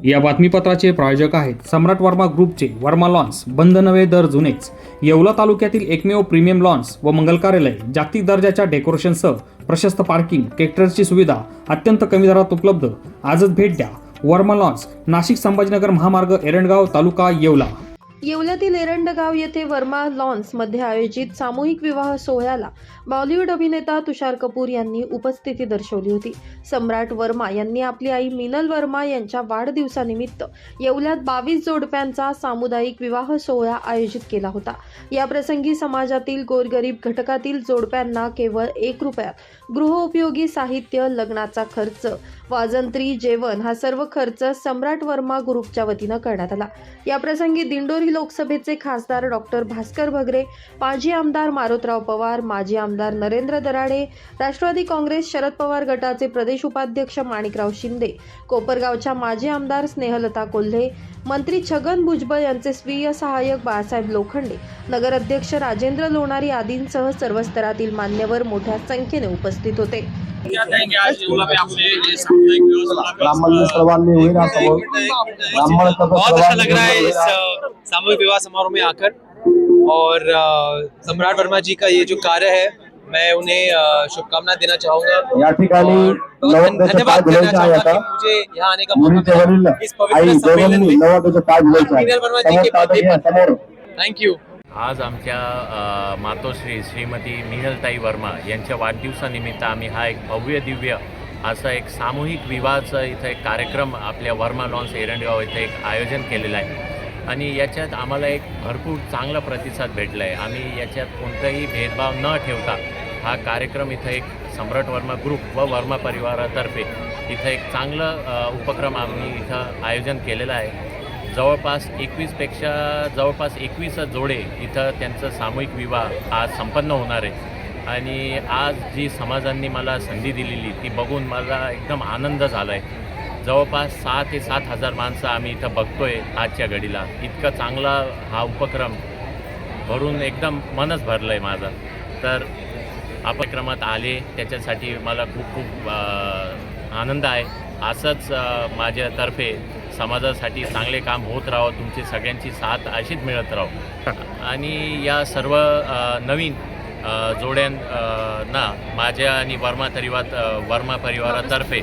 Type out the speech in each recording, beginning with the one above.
या बातमीपत्राचे प्रायोजक आहेत सम्राट वर्मा ग्रुपचे वर्मा लॉन्स, बंद नवे दर जुनेच, येवला तालुक्यातील एकमेव प्रीमियम लॉन्स व मंगल कार्यालय, जागतिक दर्जाच्या डेकोरेशनसह प्रशस्त पार्किंग, ट्रॅक्टरची सुविधा अत्यंत कमी दरात उपलब्ध। आजच भेट द्या वर्मा लॉन्स, नाशिक संभाजीनगर महामार्ग, एरंडगाव तालुका येवला। येवल्यातील एरंडगाव येथे वर्मा लॉन्समध्ये आयोजित सामूहिक विवाह सोहळ्याला बॉलिवूड अभिनेता तुषार कपूर यांनी उपस्थिती दर्शवली होती। सम्राट वर्मा यांनी आपली आई मिनल वर्मा यांच्या वाढदिवसानिमित्त येवल्यात 22 जोडप्यांचा सामुदायिक विवाह सोहळा आयोजित केला होता। या प्रसंगी समाजातील गोरगरीब घटकातील जोडप्यांना केवळ 1 रुपयात गृहोपयोगी साहित्य, लग्नाचा खर्च, वाजंत्री, जेवण हा सर्व खर्च सम्राट वर्मा ग्रुपच्या वतीनं करण्यात आला। या प्रसंगी दिंडोरी लोकसभेचे खासदार डॉक्टर भास्कर भगरे, माजी आमदार मारोतराव पवार, माजी आमदार नरेंद्र दराडे, राष्ट्रवादी काँग्रेस शरद पवार गटाचे प्रदेश उपाध्यक्ष माणिकराव शिंदे, कोपरगावच्या माजी आमदार स्नेहलता कोल्हे, मंत्री छगन भुजबळ यांचे स्वीय सहाय्यक बाळासाहेब लोखंडे, नगराध्यक्ष राजेंद्र लोणारी आदींसह सर्व स्तरातील मान्यवर मोठ्या संख्येने उपस्थित होते। बहुत अच्छा लग रहा है इस सामूहिक विवाह समारोह में आकर, और सम्राट वर्मा जी का ये जो कार्य है, मैं उन्हें शुभकामनाएं देना चाहूंगा और धन्यवाद देना चाहूंगा कि मुझे यहाँ आने का मौका मिला इस पवित्र सम्मेलन में मीनल वर्मा जी के बर्थडे पर। Thank you. आज आमच्या मातोश्री श्रीमती मिनलताई वर्मा यांच्या वाढदिवसानिमित्त आम्ही हा एक भव्य दिव्य असा एक सामूहिक विवाहाचा इथं एक कार्यक्रम आपल्या वर्मा लॉन्स एरंडगाव इथे एक आयोजन केलेलं आहे आणि याच्यात आम्हाला एक भरपूर चांगला प्रतिसाद भेटला आहे। आम्ही याच्यात कोणताही भेदभाव न ठेवता हा कार्यक्रम इथं एक सम्राट वर्मा ग्रुप व वर्मा परिवारातर्फे इथं एक चांगलं उपक्रम आम्ही इथं आयोजन केलेलं आहे। जवळपास 21 जोडे इथं त्यांचं सामूहिक विवाह आज संपन्न होणार आहे आणि आज जी समाजांनी मला संधी दिलेली ती बघून मला एकदम आनंद झाला आहे। जवळपास 6 ते 7 हजार माणसं आम्ही इथं बघतोय आजच्या घडीला। इतका चांगला हा उपक्रम भरून एकदम मनच भरलं आहे माझं। तर उपक्रमात आले त्याच्यासाठी मला खूप खूप आनंद आहे। असंच माझ्यातर्फे समाजासाठी चांगले काम होत राहावं, तुमची सगळ्यांची साथ अशीच मिळत राहो आणि या सर्व नवीन जोड्यांना माझ्या आणि वर्मा परिवारातर्फे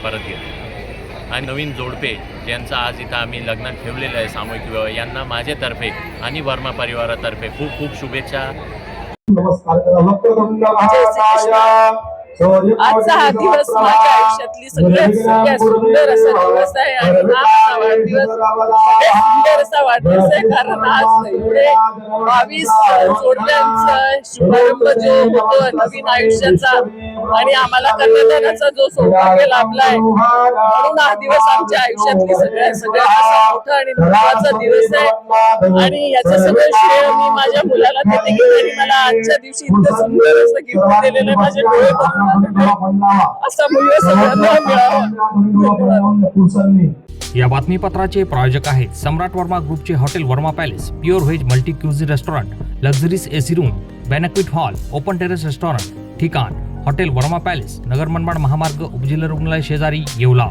परत घेतो आणि नवीन जोडपे ज्यांचं आज इथं आम्ही लग्नात ठेवलेलं आहे सामूहिक विवाह, यांना माझ्यातर्फे आणि वर्मा परिवारातर्फे खूप खूप शुभेच्छा। आजचा हा दिवस माझ्या आयुष्यातली सगळ्यात सुंदर असा दिवस आहे आणि हा वाढदिवस सुंदर असा वाढदिवस आहे, कारण आज एवढे 22 जोडप्यांचा शुभारंभ जो होतो नवीन आयुष्याचा आणि आम्हाला कन्यादानाचा जो सौभाग्य लाभला आहे, म्हणून हा दिवस आमच्या आयुष्यातली सगळ्यात असा मोठा आणि महत्त्वाचा दिवस आहे आणि याचं सगळं श्रेय मी माझ्या मुलाला देते की त्यांनी मला आजच्या दिवशी इतकं सुंदर असं गिफ्ट दिलेलं आहे। माझे डोळे या बातमीपत्राचे प्रायोजक आहेत सम्राट वर्मा ग्रुपचे hotel Varma palace, pure veg multi cuisine restaurant, luxuries AC room, banquet hall, open terrace restaurant. ठिकाण हॉटेल वर्मा पॅलेस, नगर मनमाड महामार्ग, उपजिल्हा रुग्णालय शेजारी, येवला।